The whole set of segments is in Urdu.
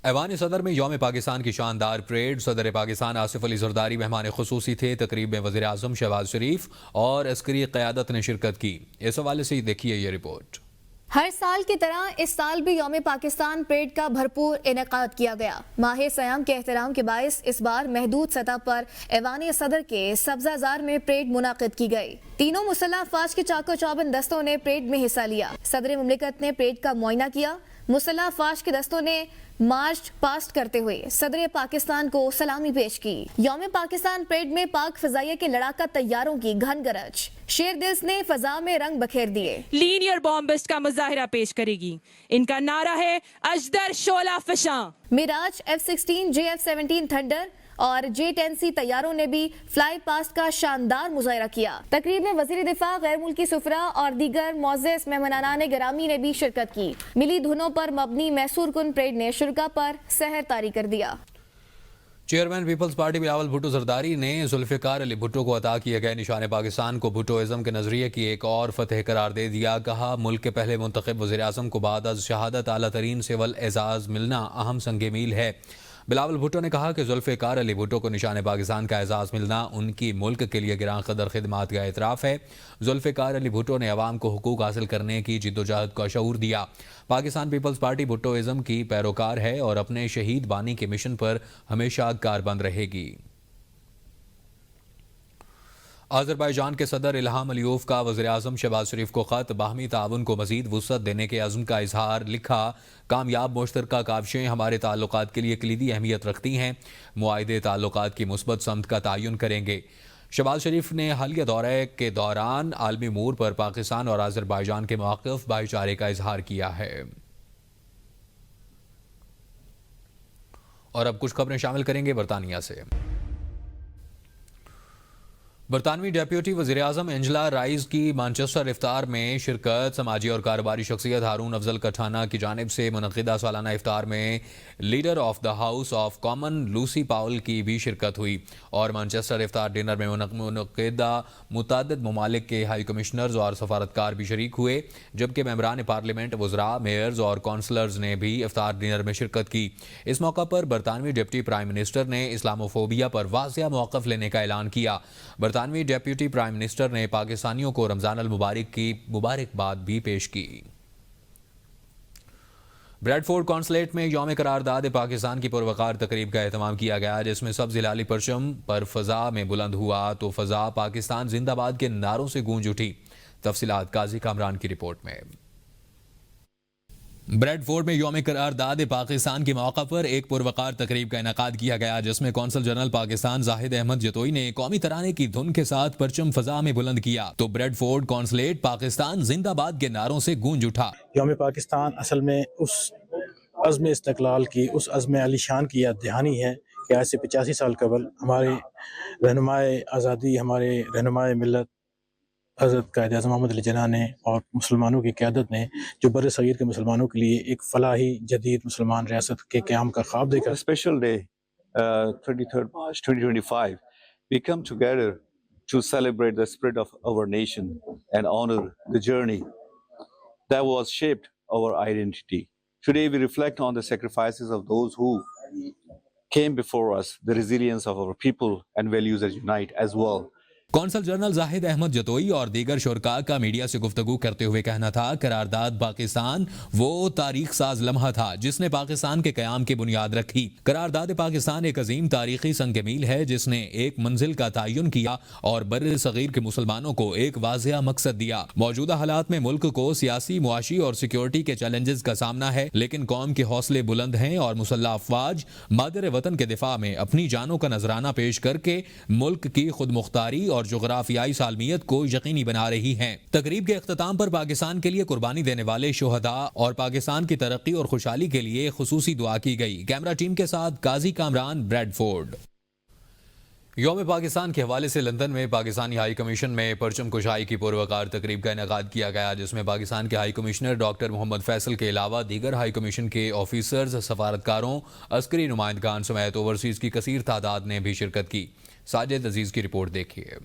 ایوان صدر میں یوم پاکستان کی شاندار پریڈ. صدر پاکستان آصف علی زرداری مہمان خصوصی تھے. تقریب میں وزیر اعظم شہباز شریف اور عسکری قیادت نے شرکت کی. اس حوالے سے دیکھیے یہ رپورٹ. ہر سال کی طرح اس سال بھی یوم پاکستان پریڈ کا بھرپور انعقاد کیا گیا. ماہ سیام کے احترام کے باعث اس بار محدود سطح پر ایوان صدر کے سبزہ زار میں پریڈ منعقد کی گئی. تینوں مسلح افواج کے چاق و چوبند دستوں نے پریڈ میں حصہ لیا. صدر مملکت نے پریڈ کا معائنہ کیا. مسلح افواج کے دستوں نے مارچ پاسٹ کرتے ہوئے صدر پاکستان کو سلامی پیش کی. یوم پاکستان پریڈ میں پاک فضائیہ کے لڑاکا طیاروں کی گھن گرج. شیر دلس نے فضا میں رنگ بکھیر دیے. لینئر بامبسٹ کا مظاہرہ پیش کرے گی. ان کا نعرہ ہے اجدر شعلہ فشاں. میراج F-16 JF-17 تھنڈر اور J-10C طیاروں نے بھی فلائی پاسٹ کا شاندار مظاہرہ کیا. تقریب میں وزیر دفاع، غیر ملکی سفراء اور دیگر معزز مہمانان گرامی نے بھی شرکت کی. ملی دھنوں پر مبنی میسور کن پریڈ نے شرکا پر سحر طاری کر دیا. چیئرمین پیپلز پارٹی بلاول بھٹو زرداری نے ذوالفقار علی بھٹو کو عطا کیے گئے نشان پاکستان کو بھٹوازم کے نظریے کی ایک اور فتح قرار دے دیا. کہا ملک کے پہلے منتخب وزیر اعظم کو بعد از شہادت اعلیٰ ترین سول اعزاز ملنا اہم سنگ میل ہے. بلاول بھٹو نے کہا کہ ذوالفقار علی بھٹو کو نشان پاکستان کا اعزاز ملنا ان کی ملک کے لیے گراں قدر خدمات کا اعتراف ہے. ذوالفقار علی بھٹو نے عوام کو حقوق حاصل کرنے کی جدوجہد کا شعور دیا. پاکستان پیپلز پارٹی بھٹوازم کی پیروکار ہے اور اپنے شہید بانی کے مشن پر ہمیشہ کاربند رہے گی. آذربائیجان کے صدر الہام علیوف کا وزیر اعظم شہباز شریف کو خط. باہمی تعاون کو مزید وسعت دینے کے عزم کا اظہار. لکھا کامیاب مشترکہ کاوشیں ہمارے تعلقات کے لیے کلیدی اہمیت رکھتی ہیں. معاہدے تعلقات کی مثبت سمت کا تعین کریں گے. شہباز شریف نے حالیہ دورے کے دوران عالمی امور پر پاکستان اور آذربائیجان کے مواقف بھائی چارے کا اظہار کیا ہے. اور اب کچھ خبریں شامل کریں گے برطانیہ سے. برطانوی ڈیپیوٹی وزیر اعظم انجلا رائس کی مانچسٹر افطار میں شرکت. سماجی اور کاروباری شخصیت ہارون افضل کٹھانہ کی جانب سے منعقدہ سالانہ افطار میں leader of the house of common Lucy Powell کی بھی شرکت ہوئی اور مانچسٹر افطار ڈنر میں منعقدہ متعدد ممالک کے ہائی کمشنرز اور سفارتکار بھی شریک ہوئے، جبکہ ممبران پارلیمنٹ، وزراء، میئرز اور کونسلرز نے بھی افطار ڈنر میں شرکت کی. اس موقع پر برطانوی ڈپٹی پرائم منسٹر نے اسلاموفوبیا پر واضح موقف لینے کا اعلان کیا. برطانوی ڈیپیوٹی پرائم منسٹر نے پاکستانیوں کو رمضان المبارک کی مبارکباد بھی پیش کی. بریڈ فورڈ کونسلیٹ میں یوم قرارداد پاکستان کی پروقار تقریب کا اہتمام کیا گیا، جس میں سبز ہلالی پرچم پر فضا میں بلند ہوا تو فضا پاکستان زندہ باد کے نعروں سے گونج اٹھی. تفصیلات قاضی کامران کی رپورٹ میں. بریڈ فورڈ میں یوم قرارداد پاکستان کے موقع پر ایک پروقار تقریب کا انعقاد کیا گیا، جس میں کونسل جنرل پاکستان زاہد احمد جتوئی نے قومی ترانے کی دھن کے ساتھ پرچم فضا میں بلند کیا تو بریڈ فورڈ کونسلیٹ پاکستان زندہ باد کے نعروں سے گونج اٹھا. یوم پاکستان اصل میں اس عزم استقلال کی، اس عزم علی شان کی یاد دہانی ہے کہ آج سے 85 سال قبل ہمارے رہنمائے آزادی، ہمارے رہنمائے ملت حضرت قائد اعظم محمد علی جناح نے اور مسلمانوں کی قیادت نے جو بر صغیر کے مسلمانوں کے لیے ایک فلاحی جدید مسلمان ریاست کے قیام کا خواب دیکھا. Special day, 23rd March 2025, we come together to celebrate the spirit of our nation and honor the journey that was shaped our identity. Today we reflect on the sacrifices of those who came before us, the resilience of our people and values that unite as well. Consul general Zahid Ahmed Jatoi اور دیگر شرکاء کا میڈیا سے گفتگو کرتے ہوئے کہنا تھا قرارداد پاکستان وہ تاریخ ساز لمحہ تھا جس نے پاکستان کے قیام کی بنیاد رکھی. قرارداد پاکستان ایک عظیم تاریخی سنگ میل ہے جس نے ایک منزل کا تعین کیا اور بر صغیر کے مسلمانوں کو ایک واضح مقصد دیا. موجودہ حالات میں ملک کو سیاسی، معاشی اور سیکیورٹی کے چیلنجز کا سامنا ہے، لیکن قوم کے حوصلے بلند ہیں اور مسلح افواج مادر وطن کے دفاع میں اپنی جانوں کا نذرانہ پیش کر کے ملک کی خود مختاری اور جغرافیائی سالمیت کو یقینی بنا رہی ہیں. تقریب کے اختتام پر پاکستان کے لیے قربانی دینے والے شہداء اور پاکستان کی ترقی اور خوشحالی کے لیے خصوصی دعا کی گئی. کیمرہ ٹیم کے ساتھ قاضی کامران، بریڈ فورڈ. یوم پاکستان کے حوالے سے لندن میں پاکستانی ہائی کمیشن میں پرچم کشائی کی پروقار تقریب کا انعقاد کیا گیا، جس میں پاکستان کے high commissioner doctor Muhammad Faisal کے علاوہ دیگر ہائی کمیشن کے آفیسرز، سفارتکاروں، عسکری نمائندگان سمیت اوورسیز کی کثیر تعداد نے بھی شرکت کی. ساجد عزیز کی رپورٹ دیکھیے.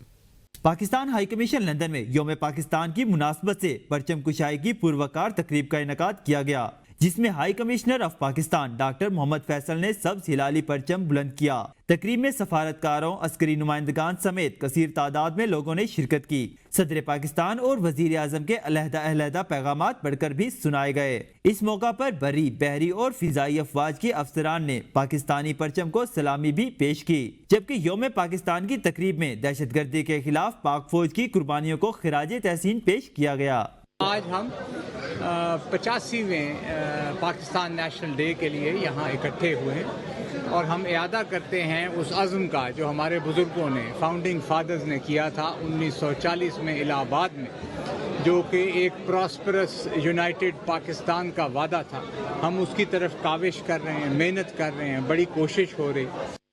پاکستان ہائی کمیشن لندن میں یوم پاکستان کی مناسبت سے پرچم کشائی کی پروقار تقریب کا انعقاد کیا گیا. جس میں high commissioner of Pakistan doctor Muhammad Faisal نے سبز ہلالی پرچم بلند کیا۔ تقریب میں سفارتکاروں، عسکری نمائندگان سمیت کثیر تعداد میں لوگوں نے شرکت کی۔ صدر پاکستان اور وزیر اعظم کے علیحدہ پیغامات پڑھ کر بھی سنائے گئے۔ اس موقع پر بری، بحری اور فضائی افواج کے افسران نے پاکستانی پرچم کو سلامی بھی پیش کی، جبکہ یوم پاکستان کی تقریب میں دہشت گردی کے خلاف پاک فوج کی قربانیوں کو خراج تحسین پیش کیا گیا۔ آج ہم 85ویں پاکستان نیشنل ڈے کے لیے یہاں اکٹھے ہوئے ہیں اور ہم اعادہ کرتے ہیں اس عزم کا جو ہمارے بزرگوں نے، فاؤنڈنگ فادرز نے کیا تھا 1940 میں الہ آباد میں، جو کہ ایک پراسپرس یونائٹڈ پاکستان کا وعدہ تھا۔ ہم اس کی طرف کاوش کر رہے ہیں، محنت کر رہے ہیں، بڑی کوشش ہو رہی۔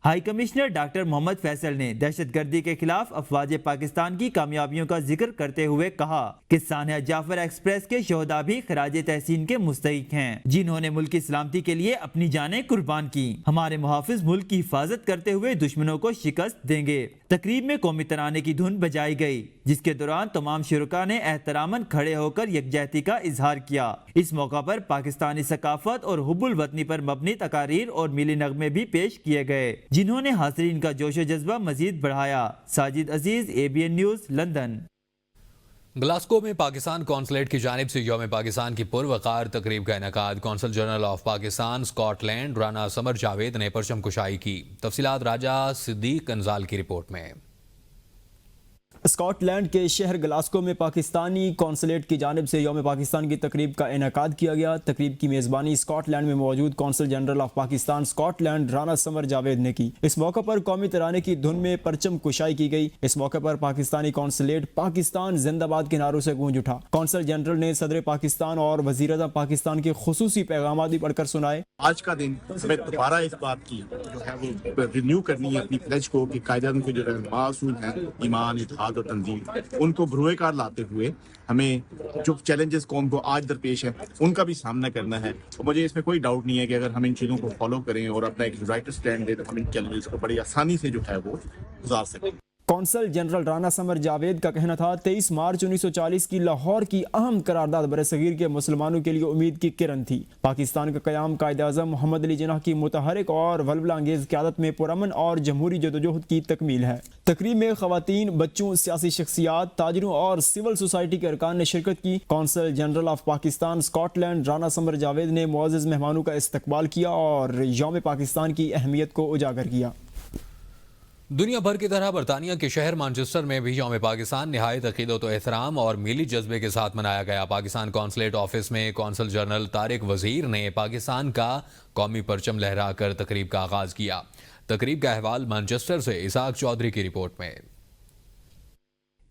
High commissioner doctor Muhammad Faisal نے دہشت گردی کے خلاف افواج پاکستان کی کامیابیوں کا ذکر کرتے ہوئے کہا کہ سانحہ جعفر ایکسپریس کے شہداء بھی خراج تحسین کے مستحق ہیں، جنہوں نے ملک کی سلامتی کے لیے اپنی جانیں قربان کی۔ ہمارے محافظ ملک کی حفاظت کرتے ہوئے دشمنوں کو شکست دیں گے۔ تقریب میں قومی ترانے کی دھن بجائی گئی، جس کے دوران تمام شرکاء نے احتراماً کھڑے ہو کر یکجہتی کا اظہار کیا۔ اس موقع پر پاکستانی ثقافت اور حب الوطنی پر مبنی تقاریر اور ملی نغمے بھی پیش کیے گئے، جنہوں نے حاضرین کا جوش و جذبہ مزید بڑھایا۔ ساجد عزیز، ABN نیوز، لندن۔ گلاسکو میں پاکستان قونصلیٹ کی جانب سے یوم پاکستان کی پروقار تقریب کا انعقاد۔ Consul general of Pakistan Scotland Rana Samar Javed نے پرچم کشائی کی۔ تفصیلات راجہ صدیق کنزال کی رپورٹ میں۔ اسکاٹ لینڈ کے شہر گلاسکو میں پاکستانی قونصلیٹ کی جانب سے یوم پاکستان کی تقریب کا انعقاد کیا گیا۔ تقریب کی میزبانی اسکاٹ لینڈ میں موجود consul general of Pakistan Scotland Rana Samar Javed نے کی۔ اس موقع پر قومی ترانے کی دھن میں پرچم کشائی کی گئی۔ اس موقع پر پاکستانی قونصلیٹ پاکستان زندہ باد کے نعروں سے گونج اٹھا۔ قونصل جنرل نے صدر پاکستان اور وزیر اعظم پاکستان کے خصوصی پیغامات بھی پڑھ کر سنائے۔ آج کا دن ہمیں دوبارہ اس بات کی جو ہے وہ رینیو کرنی ہے اپنی پلیج کو کہ قائد اعظم کے جو رہنما اصول ہیں، ایمان، اتحاد اور تنظیم، ان کو بروئے کار لاتے ہوئے ہمیں جو چیلنجز قوم کو آج درپیش ہیں ان کا بھی سامنا کرنا ہے۔ اور مجھے اس میں کوئی ڈاؤٹ نہیں ہے کہ اگر ہم ان چیزوں کو فالو کریں اور اپنا ایک رائٹ اسٹینڈ دیں تو ہم ان چیلنجز کو بڑی آسانی سے جو ہے وہ گزار سکیں۔ قونصل جنرل رانا سمر جاوید کا کہنا تھا 23 مارچ 1940 کی لاہور کی اہم قرارداد برصغیر کے مسلمانوں کے لیے امید کی کرن تھی۔ پاکستان کا قیام قائد اعظم محمد علی جناح کی متحرک اور ولولہ انگیز قیادت میں پرامن اور جمہوری جدوجہد کی تکمیل ہے۔ تقریب میں خواتین، بچوں، سیاسی شخصیات، تاجروں اور سول سوسائٹی کے ارکان نے شرکت کی۔ Consul general of Pakistan Scotland Rana Samar Javed نے معزز مہمانوں کا استقبال کیا اور یوم پاکستان کی اہمیت کو اجاگر کیا۔ دنیا بھر کی طرح برطانیہ کے شہر مانچسٹر میں بھی یوم پاکستان نہایت عقیدت و احترام اور میلی جذبے کے ساتھ منایا گیا۔ پاکستان قونصلیٹ آفس میں قونصل جنرل طارق وزیر نے پاکستان کا قومی پرچم لہرا کر تقریب کا آغاز کیا۔ تقریب کا احوال مانچسٹر سے اسحاق چودھری کی رپورٹ میں۔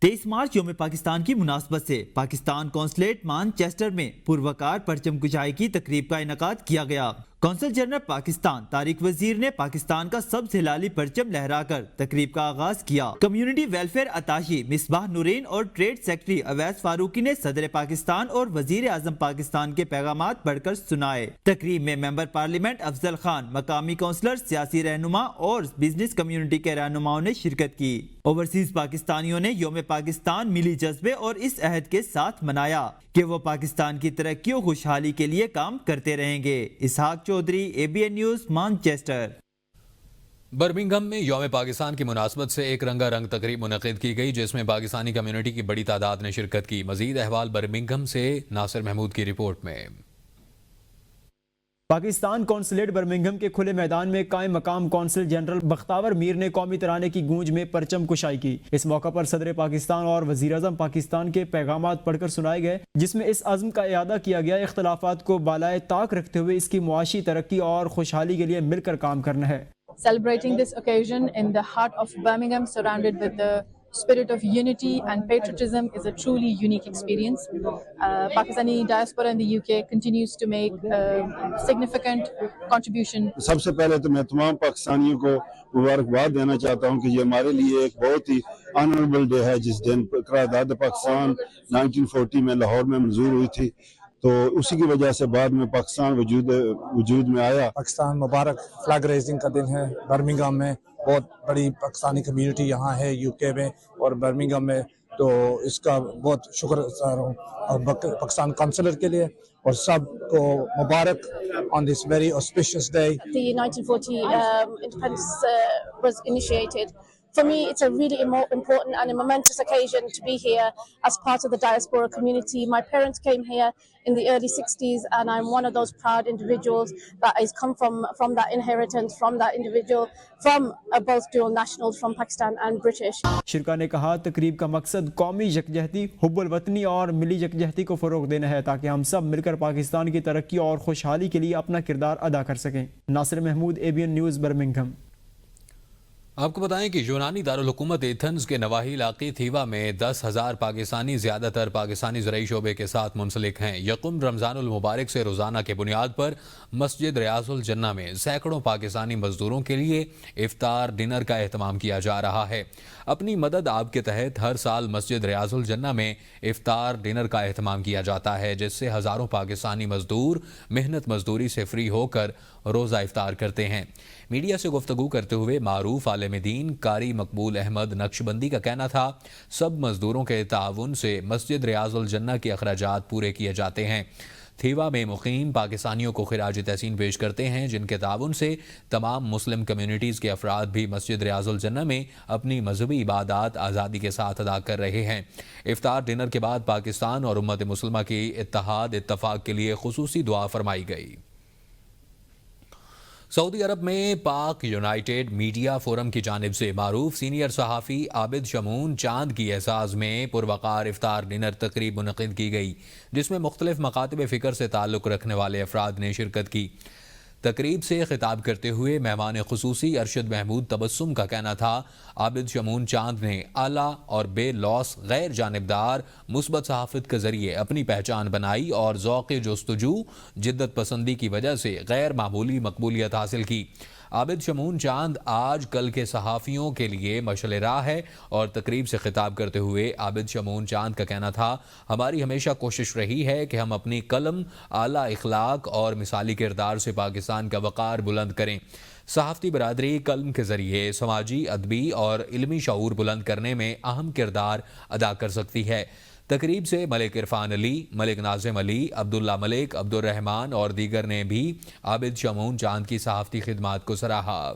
23 مارچ یوم پاکستان کی مناسبت سے پاکستان قونصلیٹ مانچسٹر میں پروقار پرچم کشائی کی تقریب کا انعقاد کیا گیا۔ قونصل جنرل پاکستان طارق وزیر نے پاکستان کا سبز ہلالی پرچم لہرا کر تقریب کا آغاز کیا۔ کمیونٹی ویلفیئر اتاشی مصباح نورین اور ٹریڈ سیکرٹری اویس فاروقی نے صدر پاکستان اور وزیر اعظم پاکستان کے پیغامات پڑھ کر سنائے۔ تقریب میں ممبر پارلیمنٹ افضل خان، مقامی کونسلر، سیاسی رہنما اور بزنس کمیونٹی کے رہنماؤں نے شرکت کی۔ اوورسیز پاکستانیوں نے یوم پاکستان ملی جذبے اور اس عہد کے ساتھ منایا کہ وہ پاکستان کی ترقی و خوشحالی کے لیے کام کرتے رہیں گے۔ Ishaq Chaudhry, ABN news, Manchester. Birmingham میں یوم پاکستان کی مناسبت سے ایک رنگا رنگ تقریب منعقد کی گئی جس میں پاکستانی کمیونٹی کی بڑی تعداد نے شرکت کی۔ مزید احوال برمنگھم سے ناصر محمود کی رپورٹ میں۔ پاکستان قونصلیٹ برمنگھم کے کھلے میدان میں قائم مقام قونصل جنرل بختاور میر نے قومی ترانے کی گونج میں پرچم کشائی کی۔ اس موقع پر صدر پاکستان اور وزیر اعظم پاکستان کے پیغامات پڑھ کر سنائے گئے، جس میں اس عزم کا اعادہ کیا گیا اختلافات کو بالائے طاق رکھتے ہوئے اس کی معاشی ترقی اور خوشحالی کے لیے مل کر کام کرنا ہے۔ Celebrating this occasion in the heart of Birmingham, surrounded with the spirit of unity and patriotism, is a truly unique experience. Pakistani diaspora in the UK continues to make a significant contribution. سب سے پہلے تو میں تمام پاکستانیوں کو مبارکباد دینا چاہتا ہوں کہ یہ ہمارے لیے ایک بہت ہی آنریبل ڈے ہے، جس دن قرارداد پاکستان 1940 میں لاہور میں منظور ہوئی تھی، تو اسی کی وجہ سے بعد میں پاکستان وجود میں آیا۔ پاکستان مبارک فلیگ ریزنگ کا دن ہے۔ برمنگھم میں بہت بڑی پاکستانی کمیونٹی یہاں ہے UK میں، اور برمنگھم میں تو اس کا بہت شکر گزار ہوں اور پاکستان کونسلر کے لیے اور سب کو مبارک on this very auspicious day. The 1940 independence was initiated. For me, it's a really important and a momentous occasion to be here as part of the diaspora community. My parents came here in the early 60s, and I'm one of those proud individuals that has come from that inheritance, from that individual, from both dual nationals, from Pakistan and British. شرکا نے کہا تقریب کا مقصد قومی یکجہتی، حب الوطنی اور ملی یکجہتی کو فروغ دینا ہے تاکہ ہم سب مل کر پاکستان کی ترقی اور خوشحالی کے لیے اپنا کردار ادا کر سکیں۔ ناصر محمود، ABN نیوز، برمنگھم۔ آپ کو بتائیں کہ یونانی دارالحکومت ایتھنز کے نواحی علاقے تھیوا میں 10,000 پاکستانی زیادہ تر پاکستانی زرعی شعبے کے ساتھ منسلک ہیں۔ یکم رمضان المبارک سے روزانہ کے بنیاد پر مسجد ریاض الجنہ میں سینکڑوں پاکستانی مزدوروں کے لیے افطار ڈنر کا اہتمام کیا جا رہا ہے۔ اپنی مدد آپ کے تحت ہر سال مسجد ریاض الجنہ میں افطار ڈنر کا اہتمام کیا جاتا ہے، جس سے ہزاروں پاکستانی مزدور محنت مزدوری سے فری ہو کر روزہ افطار کرتے ہیں۔ میڈیا سے گفتگو کرتے ہوئے معروف عالم دین قاری مقبول احمد نقشبندی کا کہنا تھا سب مزدوروں کے تعاون سے مسجد ریاض الجنہ کے اخراجات پورے کیے جاتے ہیں۔ تھیوا میں مقیم پاکستانیوں کو خراج تحسین پیش کرتے ہیں، جن کے تعاون سے تمام مسلم کمیونٹیز کے افراد بھی مسجد ریاض الجنہ میں اپنی مذہبی عبادات آزادی کے ساتھ ادا کر رہے ہیں۔ افطار ڈنر کے بعد پاکستان اور امت مسلمہ کی اتفاق کے لیے خصوصی دعا فرمائی گئی۔ سعودی عرب میں پاک یونائیٹڈ میڈیا فورم کی جانب سے معروف سینئر صحافی عابد شمون چاند کی اعزاز میں پروقار افطار ڈنر تقریب منعقد کی گئی، جس میں مختلف مکاتب فکر سے تعلق رکھنے والے افراد نے شرکت کی۔ تقریب سے خطاب کرتے ہوئے مہمان خصوصی ارشد محمود تبسم کا کہنا تھا عابد شمون چاند نے اعلیٰ اور بے لوث غیر جانبدار مثبت صحافت کے ذریعے اپنی پہچان بنائی اور ذوق جستجو جدت پسندی کی وجہ سے غیر معمولی مقبولیت حاصل کی۔ عابد شمون چاند آج کل کے صحافیوں کے لیے مشعل راہ ہے اور تقریب سے خطاب کرتے ہوئے عابد شمون چاند کا کہنا تھا ہماری ہمیشہ کوشش رہی ہے کہ ہم اپنی قلم اعلیٰ اخلاق اور مثالی کردار سے پاکستان کا وقار بلند کریں۔ صحافتی برادری قلم کے ذریعے سماجی، ادبی اور علمی شعور بلند کرنے میں اہم کردار ادا کر سکتی ہے۔ تقریب سے ملک عرفان علی، ملک ناظم علی، عبداللہ ملک، عبد الرحمن اور دیگر نے بھی عابد شمون چاند کی صحافتی خدمات کو سراہا۔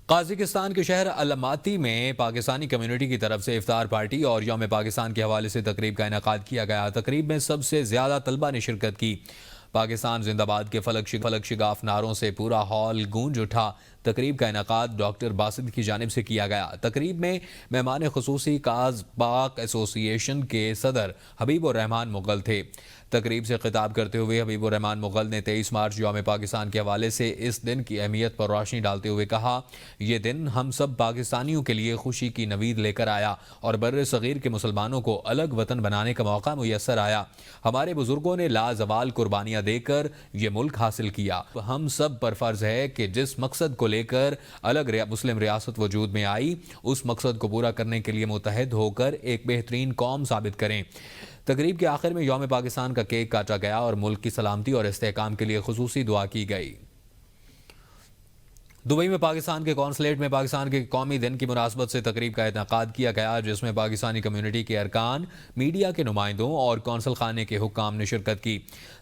قازقستان کے شہر الماتی میں پاکستانی کمیونٹی کی طرف سے افطار پارٹی اور یوم پاکستان کے حوالے سے تقریب کا انعقاد کیا گیا۔ تقریب میں سب سے زیادہ طلبہ نے شرکت کی۔ پاکستان زندہ باد کے فلک شگاف نعروں سے پورا ہال گونج اٹھا۔ تقریب کا انعقاد ڈاکٹر باسط کی جانب سے کیا گیا۔ تقریب میں مہمان خصوصی کاز پاک ایسوسی ایشن کے صدر حبیب الرحمان مغل تھے۔ تقریب سے خطاب کرتے ہوئے حبیب الرحمان مغل نے 23 مارچ یوم پاکستان کے حوالے سے اس دن کی اہمیت پر روشنی ڈالتے ہوئے کہا یہ دن ہم سب پاکستانیوں کے لیے خوشی کی نوید لے کر آیا اور بر صغیر کے مسلمانوں کو الگ وطن بنانے کا موقع میسر آیا۔ ہمارے بزرگوں نے لازوال قربانیاں دے کر یہ ملک حاصل کیا۔ ہم سب پر فرض ہے کہ جس مقصد کو لے کر الگ مسلم ریاست وجود میں آئی اس مقصد کو پورا کرنے کے لیے متحد ہو کر ایک بہترین قوم ثابت کریں۔ تقریب کے آخر میں یوم پاکستان کا کیک کاٹا گیا اور ملک کی سلامتی اور استحکام کے لیے خصوصی دعا کی گئی۔ دبئی میں پاکستان کے کونسلیٹ میں پاکستان کے قومی دن کی مناسبت سے تقریب کا انعقاد کیا گیا، جس میں پاکستانی کمیونٹی کے ارکان، میڈیا کے نمائندوں اور کونسل خانے کے حکام نے شرکت کی۔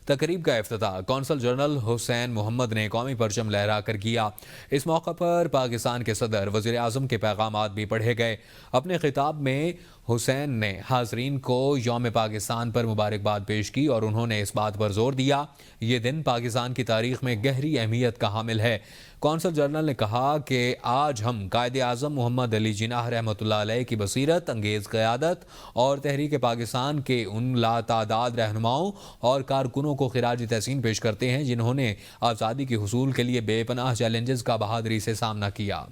تقریب کا افتتاح کونسل جنرل حسین محمد نے قومی پرچم لہرا کر کیا۔ اس موقع پر پاکستان کے صدر، وزیر اعظم کے پیغامات بھی پڑھے گئے۔ اپنے خطاب میں حسین نے حاضرین کو یوم پاکستان پر مبارکباد پیش کی اور انہوں نے اس بات پر زور دیا یہ دن پاکستان کی تاریخ میں گہری اہمیت کا حامل ہے۔ کونسل جنرل نے کہا کہ آج ہم قائد اعظم محمد علی جناح رحمۃ اللہ علیہ کی بصیرت انگیز قیادت اور تحریک پاکستان کے ان لاتعداد رہنماؤں اور کارکنوں کو خراج تحسین پیش کرتے ہیں جنہوں نے آزادی کے حصول کے لیے بے پناہ چیلنجز کا بہادری سے سامنا کیا۔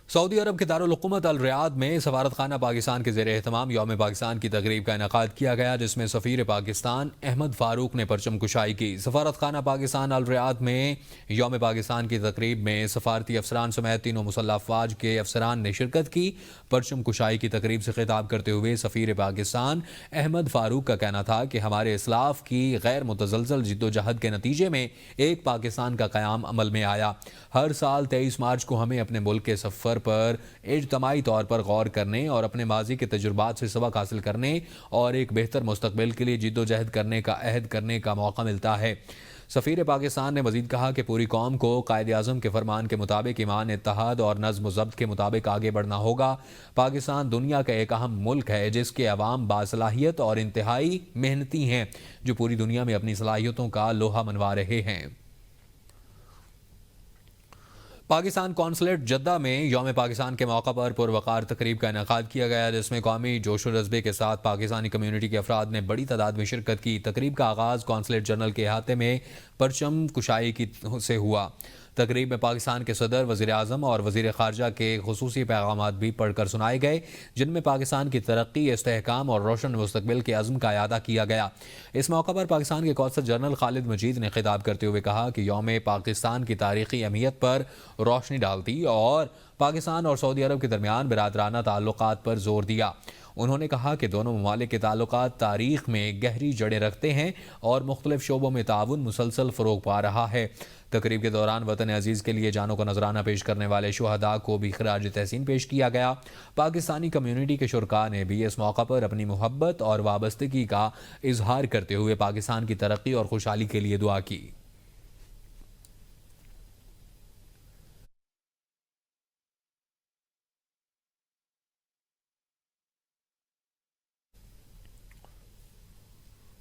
سعودی عرب کے دارالحکومت الریاض میں سفارت خانہ پاکستان کے زیر اہتمام یوم پاکستان کی تقریب کا انعقاد کیا گیا، جس میں سفیر پاکستان احمد فاروق نے پرچم کشائی کی۔ سفارت خانہ پاکستان الریاض میں یوم پاکستان کی تقریب میں سفارتی افسران سمیت تینوں مسلح افواج کے افسران نے شرکت کی۔ پرچم کشائی کی تقریب سے خطاب کرتے ہوئے سفیر پاکستان احمد فاروق کا کہنا تھا کہ ہمارے اسلاف کی غیر متزلزل جدوجہد کے نتیجے میں ایک پاکستان کا قیام عمل میں آیا۔ ہر سال 23 مارچ کو ہمیں اپنے ملک کے سفر سفر پر اجتماعی طور پر غور کرنے اور اپنے ماضی کے تجربات سے سبق حاصل کرنے اور ایک بہتر مستقبل کے لیے جد و جہد کرنے کا عہد کرنے کا موقع ملتا ہے۔ سفیر پاکستان نے مزید کہا کہ پوری قوم کو قائد اعظم کے فرمان کے مطابق ایمان، اتحاد اور نظم و ضبط کے مطابق آگے بڑھنا ہوگا۔ پاکستان دنیا کا ایک اہم ملک ہے جس کے عوام باصلاحیت اور انتہائی محنتی ہیں، جو پوری دنیا میں اپنی صلاحیتوں کا لوہا منوا رہے ہیں۔ پاکستان قونصلیٹ جدہ میں یوم پاکستان کے موقع پر پروقار تقریب کا انعقاد کیا گیا، جس میں قومی جوش و جذبے کے ساتھ پاکستانی کمیونٹی کے افراد نے بڑی تعداد میں شرکت کی۔ تقریب کا آغاز قونصلیٹ جنرل کے احاطے میں پرچم کشائی سے ہوا۔ تقریب میں پاکستان کے صدر، وزیر اعظم اور وزیر خارجہ کے خصوصی پیغامات بھی پڑھ کر سنائے گئے، جن میں پاکستان کی ترقی، استحکام اور روشن مستقبل کے عزم کا اعادہ کیا گیا۔ اس موقع پر پاکستان کے قونصل جنرل خالد مجید نے خطاب کرتے ہوئے کہا کہ یوم پاکستان کی تاریخی اہمیت پر روشنی ڈالتی اور پاکستان اور سعودی عرب کے درمیان برادرانہ تعلقات پر زور دیا۔ انہوں نے کہا کہ دونوں ممالک کے تعلقات تاریخ میں گہری جڑیں رکھتے ہیں اور مختلف شعبوں میں تعاون مسلسل فروغ پا رہا ہے۔ تقریب کے دوران وطن عزیز کے لیے جانوں کو نذرانہ پیش کرنے والے شہداء کو بھی خراج تحسین پیش کیا گیا۔ پاکستانی کمیونٹی کے شرکاء نے بھی اس موقع پر اپنی محبت اور وابستگی کا اظہار کرتے ہوئے پاکستان کی ترقی اور خوشحالی کے لیے دعا کی۔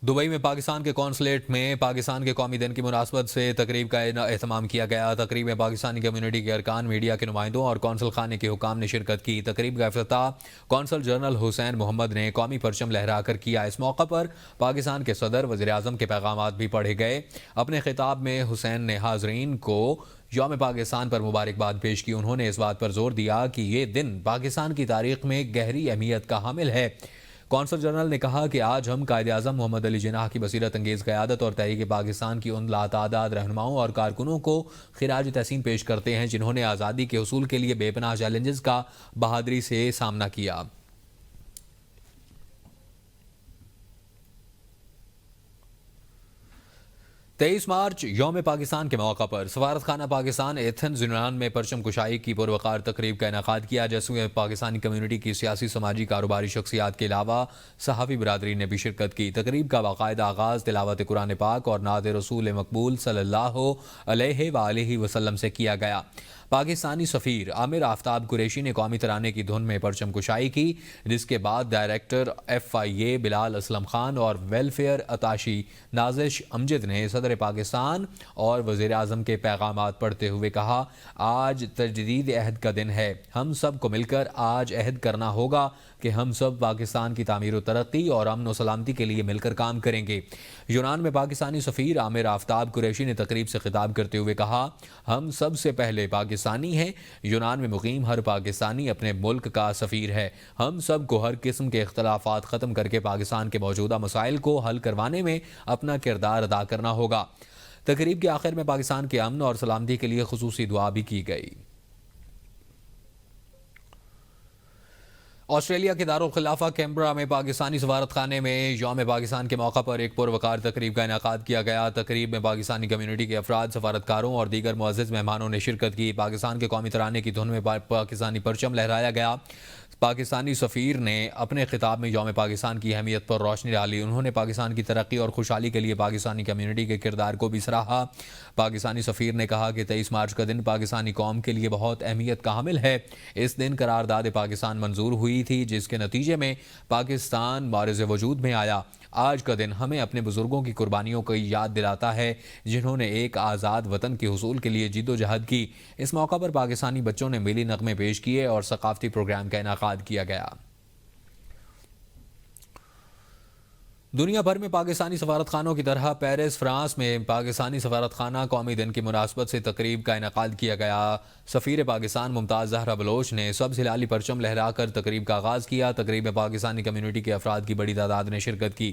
دبئی میں پاکستان کے قونصلیٹ میں پاکستان کے قومی دن کی مناسبت سے تقریب کا اہتمام کیا گیا۔ تقریب میں پاکستانی کمیونٹی کے ارکان، میڈیا کے نمائندوں اور قونصل خانے کے حکام نے شرکت کی۔ تقریب کا افتتاح قونصل جنرل حسین محمد نے قومی پرچم لہرا کر کیا۔ اس موقع پر پاکستان کے صدر، وزیر اعظم کے پیغامات بھی پڑھے گئے۔ اپنے خطاب میں حسین نے حاضرین کو یوم پاکستان پر مبارکباد پیش کی۔ انہوں نے اس بات پر زور دیا کہ یہ دن پاکستان کی تاریخ میں گہری اہمیت کا حامل ہے۔ قونصل جنرل نے کہا کہ آج ہم قائد اعظم محمد علی جناح کی بصیرت انگیز قیادت اور تحریک پاکستان کی ان لاتعداد رہنماؤں اور کارکنوں کو خراج تحسین پیش کرتے ہیں جنہوں نے آزادی کے حصول کے لیے بے پناہ چیلنجز کا بہادری سے سامنا کیا۔ 23 مارچ یوم پاکستان کے موقع پر سفارت خانہ پاکستان ایتھنز یونان میں پرچم کشائی کی پروقار تقریب کا انعقاد کیا، جس میں پاکستانی کمیونٹی کی سیاسی، سماجی، کاروباری شخصیات کے علاوہ صحافی برادری نے بھی شرکت کی۔ تقریب کا باقاعدہ آغاز تلاوت قرآن پاک اور نعت رسول مقبول صلی اللہ علیہ وآلہ وسلم سے کیا گیا۔ پاکستانی سفیر عامر آفتاب قریشی نے قومی ترانے کی دھن میں پرچم کشائی کی، جس کے بعد ڈائریکٹر FIA بلال اسلم خان اور ویلفیئر اتاشی نازش امجد نے صدر پاکستان اور وزیر اعظم کے پیغامات پڑھتے ہوئے کہا، آج تجدید عہد کا دن ہے۔ ہم سب کو مل کر آج عہد کرنا ہوگا کہ ہم سب پاکستان کی تعمیر و ترقی اور امن و سلامتی کے لیے مل کر کام کریں گے۔ یونان میں پاکستانی سفیر عامر آفتاب قریشی نے تقریب سے خطاب کرتے ہوئے کہا، ہم سب سے پہلے پاکستانی ہیں۔ یونان میں مقیم ہر پاکستانی اپنے ملک کا سفیر ہے۔ ہم سب کو ہر قسم کے اختلافات ختم کر کے پاکستان کے موجودہ مسائل کو حل کروانے میں اپنا کردار ادا کرنا ہوگا۔ تقریب کے آخر میں پاکستان کے امن اور سلامتی کے لیے خصوصی دعا بھی کی گئی۔ آسٹریلیا کے دارالخلافہ کیمبرا میں پاکستانی سفارت خانے میں یوم پاکستان کے موقع پر ایک پروقار تقریب کا انعقاد کیا گیا۔ تقریب میں پاکستانی کمیونٹی کے افراد، سفارتکاروں اور دیگر معزز مہمانوں نے شرکت کی۔ پاکستان کے قومی ترانے کی دھن میں پاکستانی پرچم لہرایا گیا۔ پاکستانی سفیر نے اپنے خطاب میں یوم پاکستان کی اہمیت پر روشنی ڈالی۔ انہوں نے پاکستان کی ترقی اور خوشحالی کے لیے پاکستانی کمیونٹی کے کردار کو بھی سراہا۔ پاکستانی سفیر نے کہا کہ 23 مارچ کا دن پاکستانی قوم کے لیے بہت اہمیت کا حامل ہے۔ اس دن قرارداد پاکستان منظور ہوئی تھی، جس کے نتیجے میں پاکستان معرض وجود میں آیا۔ آج کا دن ہمیں اپنے بزرگوں کی قربانیوں کو یاد دلاتا ہے، جنہوں نے ایک آزاد وطن کے حصول کے لیے جد و جہد کی۔ اس موقع پر پاکستانی بچوں نے ملی نغمے پیش کیے اور ثقافتی پروگرام کا انعقاد کیا گیا۔ دنیا بھر میں پاکستانی سفارت خانوں کی طرح پیرس، فرانس میں پاکستانی سفارت خانہ قومی دن کی مناسبت سے تقریب کا انعقاد کیا گیا۔ سفیر پاکستان ممتاز زہرا بلوچ نے سبز ہلالی پرچم لہرا کر تقریب کا آغاز کیا۔ تقریب میں پاکستانی کمیونٹی کے افراد کی بڑی تعداد نے شرکت کی۔